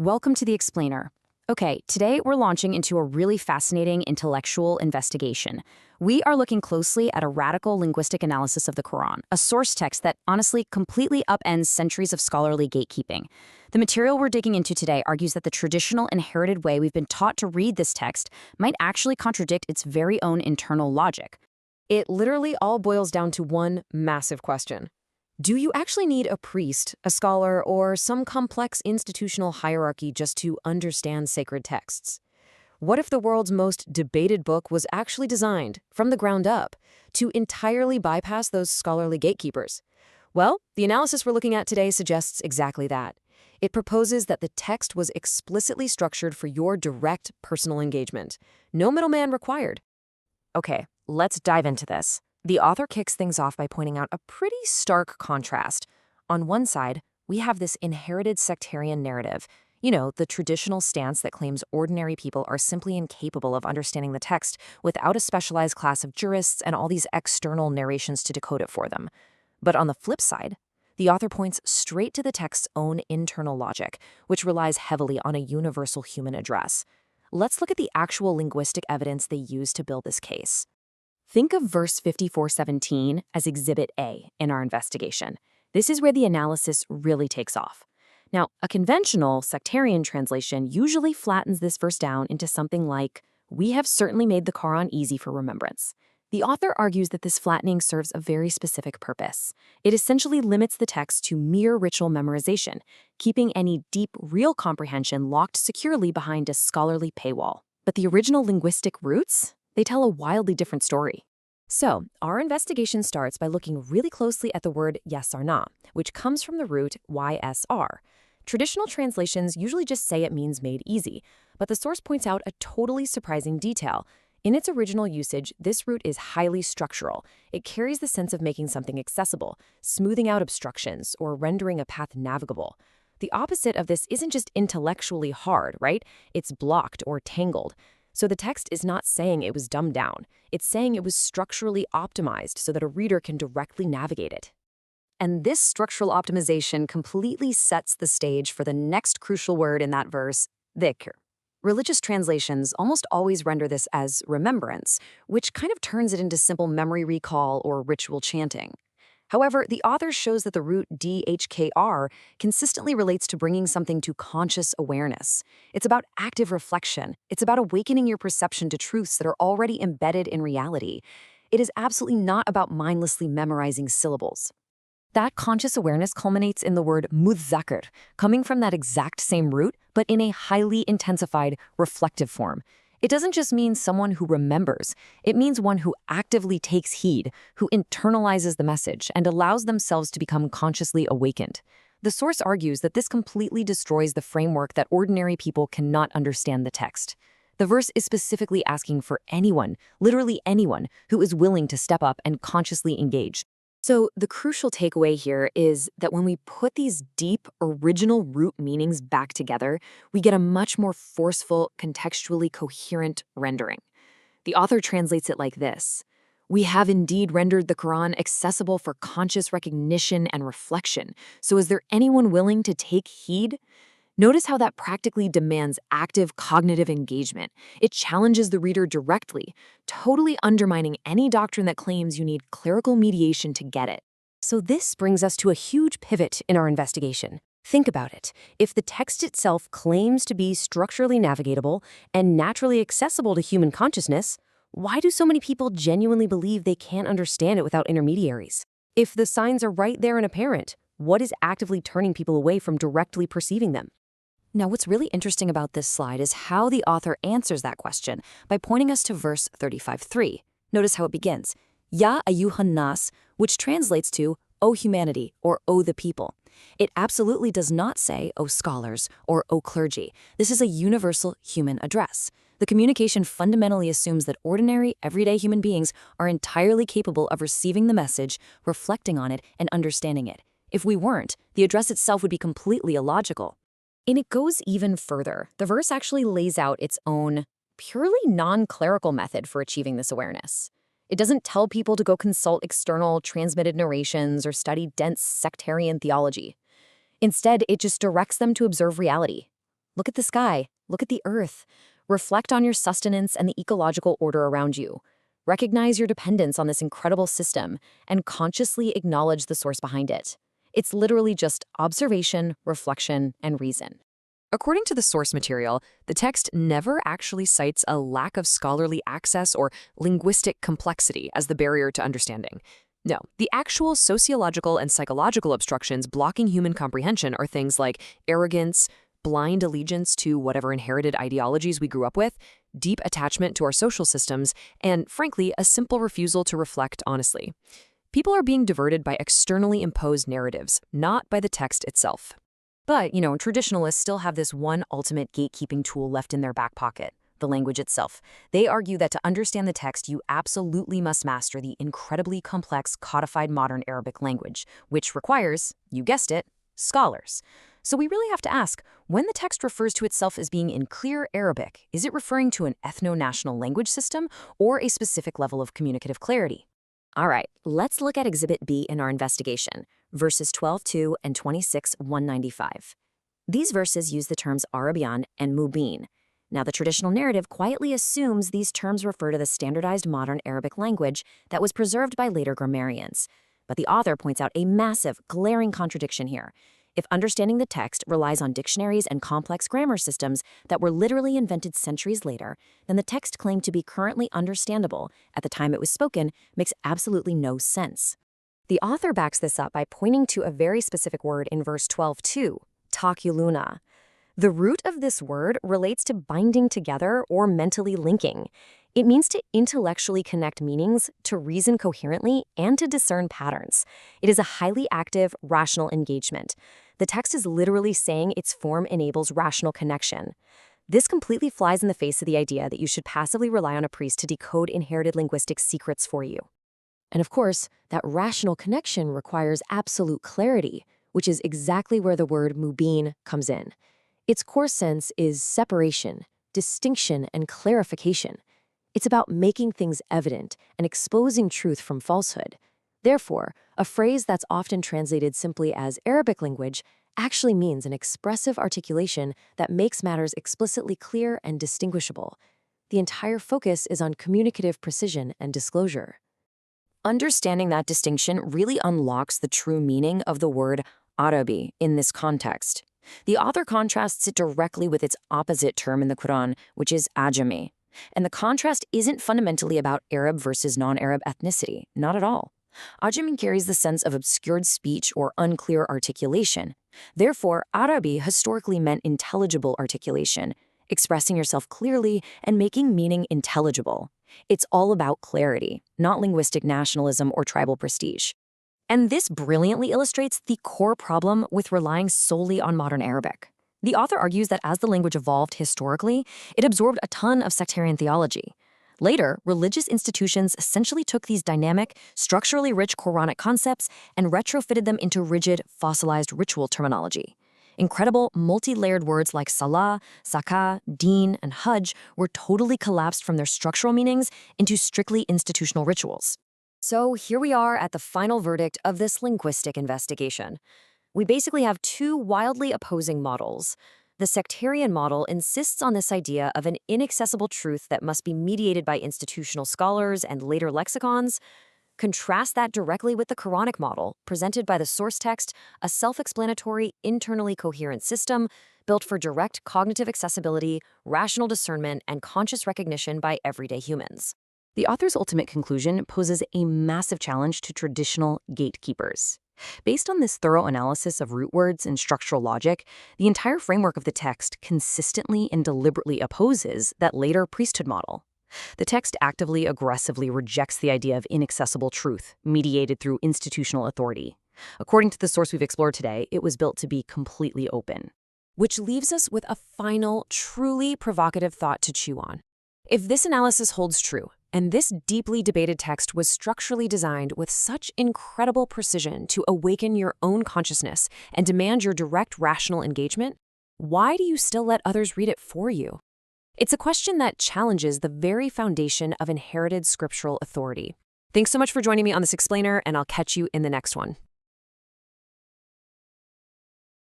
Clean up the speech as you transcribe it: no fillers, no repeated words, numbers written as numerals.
Welcome to the Explainer. Okay, today we're launching into a really fascinating intellectual investigation. We are looking closely at a radical linguistic analysis of the Quran, a source text that honestly completely upends centuries of scholarly gatekeeping. The material we're digging into today argues that the traditional inherited way we've been taught to read this text might actually contradict its very own internal logic. It literally all boils down to one massive question. Do you actually need a priest, a scholar, or some complex institutional hierarchy just to understand sacred texts? What if the world's most debated book was actually designed, from the ground up, to entirely bypass those scholarly gatekeepers? Well, the analysis we're looking at today suggests exactly that. It proposes that the text was explicitly structured for your direct personal engagement. No middleman required. Okay, let's dive into this. The author kicks things off by pointing out a pretty stark contrast. On one side, we have this inherited sectarian narrative, the traditional stance that claims ordinary people are simply incapable of understanding the text without a specialized class of jurists and all these external narrations to decode it for them. But on the flip side, the author points straight to the text's own internal logic, which relies heavily on a universal human address. Let's look at the actual linguistic evidence they use to build this case. Think of verse 54:17 as Exhibit A in our investigation. This is where the analysis really takes off. Now, a conventional sectarian translation usually flattens this verse down into something like, "We have certainly made the Quran easy for remembrance." The author argues that this flattening serves a very specific purpose. It essentially limits the text to mere ritual memorization, keeping any deep, real comprehension locked securely behind a scholarly paywall. But the original linguistic roots? They tell a wildly different story. So, our investigation starts by looking really closely at the word yasarna, which comes from the root ysr. Traditional translations usually just say it means made easy, but the source points out a totally surprising detail. In its original usage, this root is highly structural. It carries the sense of making something accessible, smoothing out obstructions, or rendering a path navigable. The opposite of this isn't just intellectually hard, right? It's blocked or tangled. So the text is not saying it was dumbed down. It's saying it was structurally optimized so that a reader can directly navigate it. And this structural optimization completely sets the stage for the next crucial word in that verse, dhikr. Religious translations almost always render this as remembrance, which kind of turns it into simple memory recall or ritual chanting. However, the author shows that the root dhkr consistently relates to bringing something to conscious awareness. It's about active reflection. It's about awakening your perception to truths that are already embedded in reality. It is absolutely not about mindlessly memorizing syllables. That conscious awareness culminates in the word mudzakkar, coming from that exact same root, but in a highly intensified, reflective form. It doesn't just mean someone who remembers. It means one who actively takes heed, who internalizes the message, and allows themselves to become consciously awakened. The source argues that this completely destroys the framework that ordinary people cannot understand the text. The verse is specifically asking for anyone, literally anyone, who is willing to step up and consciously engage. So the crucial takeaway here is that when we put these deep, original root meanings back together, we get a much more forceful, contextually coherent rendering. The author translates it like this: "We have indeed rendered the Quran accessible for conscious recognition and reflection. So is there anyone willing to take heed?" Notice how that practically demands active cognitive engagement. It challenges the reader directly, totally undermining any doctrine that claims you need clerical mediation to get it. So this brings us to a huge pivot in our investigation. Think about it. If the text itself claims to be structurally navigatable and naturally accessible to human consciousness, why do so many people genuinely believe they can't understand it without intermediaries? If the signs are right there and apparent, what is actively turning people away from directly perceiving them? Now, what's really interesting about this slide is how the author answers that question by pointing us to verse 35:3. Notice how it begins, Ya ayyuhan nas, which translates to, O humanity, or O the people. It absolutely does not say, O scholars, or O clergy. This is a universal human address. The communication fundamentally assumes that ordinary, everyday human beings are entirely capable of receiving the message, reflecting on it, and understanding it. If we weren't, the address itself would be completely illogical. And it goes even further. The verse actually lays out its own purely non-clerical method for achieving this awareness. It doesn't tell people to go consult external transmitted narrations or study dense sectarian theology. Instead, it just directs them to observe reality. Look at the sky. Look at the earth. Reflect on your sustenance and the ecological order around you. Recognize your dependence on this incredible system and consciously acknowledge the source behind it. It's literally just observation, reflection, and reason. According to the source material, the text never actually cites a lack of scholarly access or linguistic complexity as the barrier to understanding. No, the actual sociological and psychological obstructions blocking human comprehension are things like arrogance, blind allegiance to whatever inherited ideologies we grew up with, deep attachment to our social systems, and, frankly, a simple refusal to reflect honestly. People are being diverted by externally imposed narratives, not by the text itself. But, traditionalists still have this one ultimate gatekeeping tool left in their back pocket: the language itself. They argue that to understand the text, you absolutely must master the incredibly complex, codified modern Arabic language, which requires, you guessed it, scholars. So we really have to ask, when the text refers to itself as being in clear Arabic, is it referring to an ethno-national language system or a specific level of communicative clarity? All right, let's look at Exhibit B in our investigation, verses 12:2 and 26:195. These verses use the terms Arabian and Mubin. Now, the traditional narrative quietly assumes these terms refer to the standardized modern Arabic language that was preserved by later grammarians. But the author points out a massive, glaring contradiction here. If understanding the text relies on dictionaries and complex grammar systems that were literally invented centuries later, then the text claimed to be currently understandable at the time it was spoken makes absolutely no sense. The author backs this up by pointing to a very specific word in verse 12:2, takuluna. The root of this word relates to binding together or mentally linking. It means to intellectually connect meanings, to reason coherently, and to discern patterns. It is a highly active, rational engagement. The text is literally saying its form enables rational connection. This completely flies in the face of the idea that you should passively rely on a priest to decode inherited linguistic secrets for you. And of course, that rational connection requires absolute clarity, which is exactly where the word mubin comes in. Its core sense is separation, distinction, and clarification. It's about making things evident and exposing truth from falsehood. Therefore, a phrase that's often translated simply as Arabic language actually means an expressive articulation that makes matters explicitly clear and distinguishable. The entire focus is on communicative precision and disclosure. Understanding that distinction really unlocks the true meaning of the word Arabi in this context. The author contrasts it directly with its opposite term in the Quran, which is Ajami. And the contrast isn't fundamentally about Arab versus non-Arab ethnicity, not at all. Ajami carries the sense of obscured speech or unclear articulation. Therefore, Arabi historically meant intelligible articulation, expressing yourself clearly and making meaning intelligible. It's all about clarity, not linguistic nationalism or tribal prestige. And this brilliantly illustrates the core problem with relying solely on modern Arabic. The author argues that as the language evolved historically, it absorbed a ton of sectarian theology. Later, religious institutions essentially took these dynamic, structurally rich Quranic concepts and retrofitted them into rigid, fossilized ritual terminology. Incredible, multi-layered words like salah, zakah, deen, and hajj were totally collapsed from their structural meanings into strictly institutional rituals. So here we are at the final verdict of this linguistic investigation. We basically have two wildly opposing models. The sectarian model insists on this idea of an inaccessible truth that must be mediated by institutional scholars and later lexicons. Contrast that directly with the Quranic model, presented by the source text, a self-explanatory, internally coherent system built for direct cognitive accessibility, rational discernment, and conscious recognition by everyday humans. The author's ultimate conclusion poses a massive challenge to traditional gatekeepers. Based on this thorough analysis of root words and structural logic, the entire framework of the text consistently and deliberately opposes that later priesthood model. The text actively, aggressively rejects the idea of inaccessible truth, mediated through institutional authority. According to the source we've explored today, it was built to be completely open. Which leaves us with a final, truly provocative thought to chew on. If this analysis holds true, and this deeply debated text was structurally designed with such incredible precision to awaken your own consciousness and demand your direct rational engagement, why do you still let others read it for you? It's a question that challenges the very foundation of inherited scriptural authority. Thanks so much for joining me on this explainer, and I'll catch you in the next one.